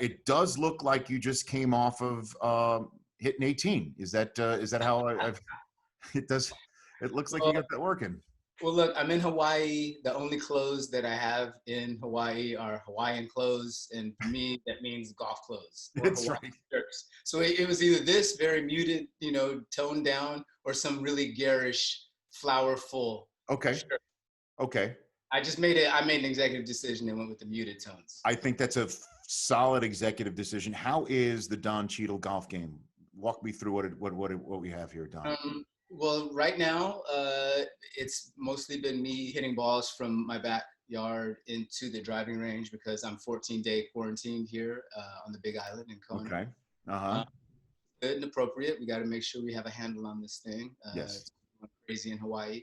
It does look like you just came off of hitting 18. Is that how I've it does? It looks like you got that working. Well, look, I'm in Hawaii. The only clothes that I have in Hawaii are Hawaiian clothes. And for me, that means golf clothes or That's Hawaiian right. shirts. So it was either this very muted, toned down, or some really garish, flowerful Okay. shirt. Okay. I made an executive decision and went with the muted tones. I think that's a solid executive decision. How is the Don Cheadle golf game? Walk me through what we have here, Don. Well, right now, it's mostly been me hitting balls from my backyard into the driving range because I'm 14-day quarantined here on the Big Island in Kona. Okay. Good and appropriate. We got to make sure we have a handle on this thing. Yes. It's crazy in Hawaii.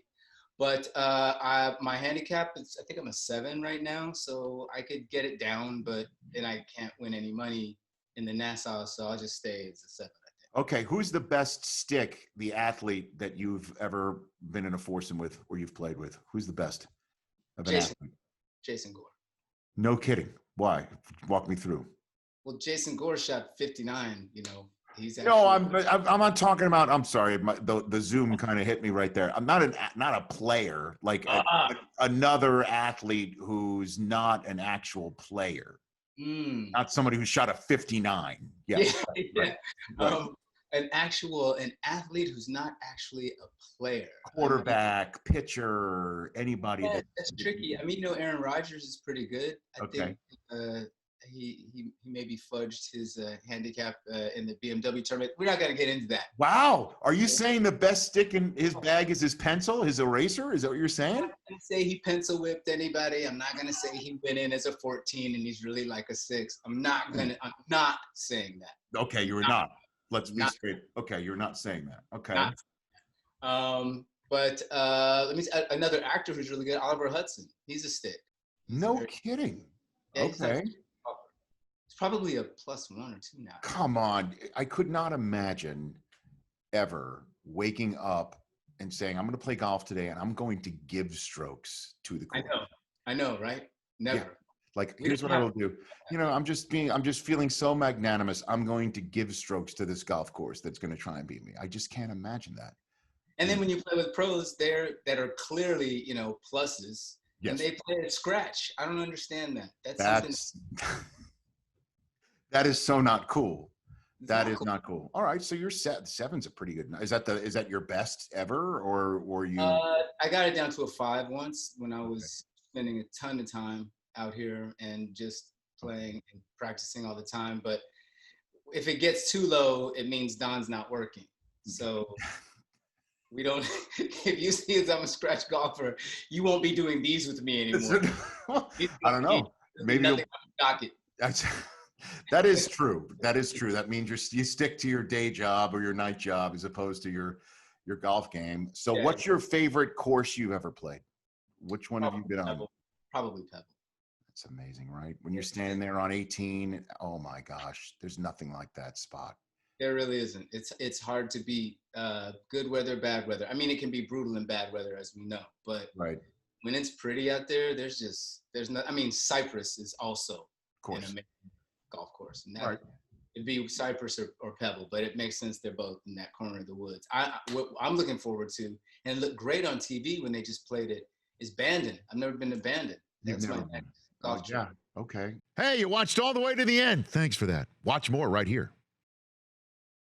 But my handicap is, I think I'm a 7 right now, so I could get it down, but then I can't win any money in the Nassau, so I'll just stay as a 7. Okay, who's the best stick, the athlete that you've ever been in a foursome with or you've played with? Who's the best of an athlete? Jason Gore. No kidding. Why? Walk me through. Well, Jason Gore shot 59, He's actually, no, I'm not talking about. I'm sorry, the Zoom kind of hit me right there. I'm not a player, like another athlete who's not an actual player, not somebody who shot a 59. Yes, yeah. Right. An athlete who's not actually a player. Quarterback, pitcher, anybody. Yeah, that's tricky. I mean, Aaron Rodgers is pretty good. I think he maybe fudged his handicap in the BMW tournament. We're not going to get into that. Wow. Are you saying the best stick in his bag is his pencil, his eraser? Is that what you're saying? I'm not going to say he pencil whipped anybody. I'm not going to say he went in as a 14 and he's really like a 6. I'm not saying that. Okay, you're not. Let's be straight. Okay, you're not saying that. Okay. But let me see, another actor who's really good, Oliver Hudson. He's a stick. No kidding. Yeah, okay. It's probably a +1 or 2 now. Come on. I could not imagine ever waking up and saying, I'm going to play golf today and I'm going to give strokes to the course. I know, right? Never. Yeah. Like, here's what I will do. I'm just feeling so magnanimous. I'm going to give strokes to this golf course that's going to try and beat me. I just can't imagine that. And then when you play with pros that are clearly, pluses, yes, and they play at scratch. I don't understand that. That is so not cool. That is not cool. All right, so you're set. 7's a pretty good. Is that your best ever, or you? I got it down to a 5 once when I was spending a ton of time out here and just playing and practicing all the time. But if it gets too low, it means Don's not working. So we don't, if you see as I'm a scratch golfer, you won't be doing these with me anymore. I don't know. Maybe that is true. That is true. That means you stick to your day job or your night job as opposed to your golf game. So what's your favorite course you've ever played? Which one have you been on? Probably Pebble. That's amazing, right? When you're standing there on 18, oh my gosh, there's nothing like that spot. There really isn't. It's hard to beat good weather, bad weather. I mean, it can be brutal in bad weather, as we know, but when it's pretty out there, there's no. I mean, Cypress is also an amazing golf course, and it'd be Cypress or Pebble, but it makes sense they're both in that corner of the woods. What I'm looking forward to, and it looked great on TV when they just played it, is Bandon. I've never been to Bandon. That's my next golf trip. Okay. Hey, you watched all the way to the end. Thanks for that. Watch more right here.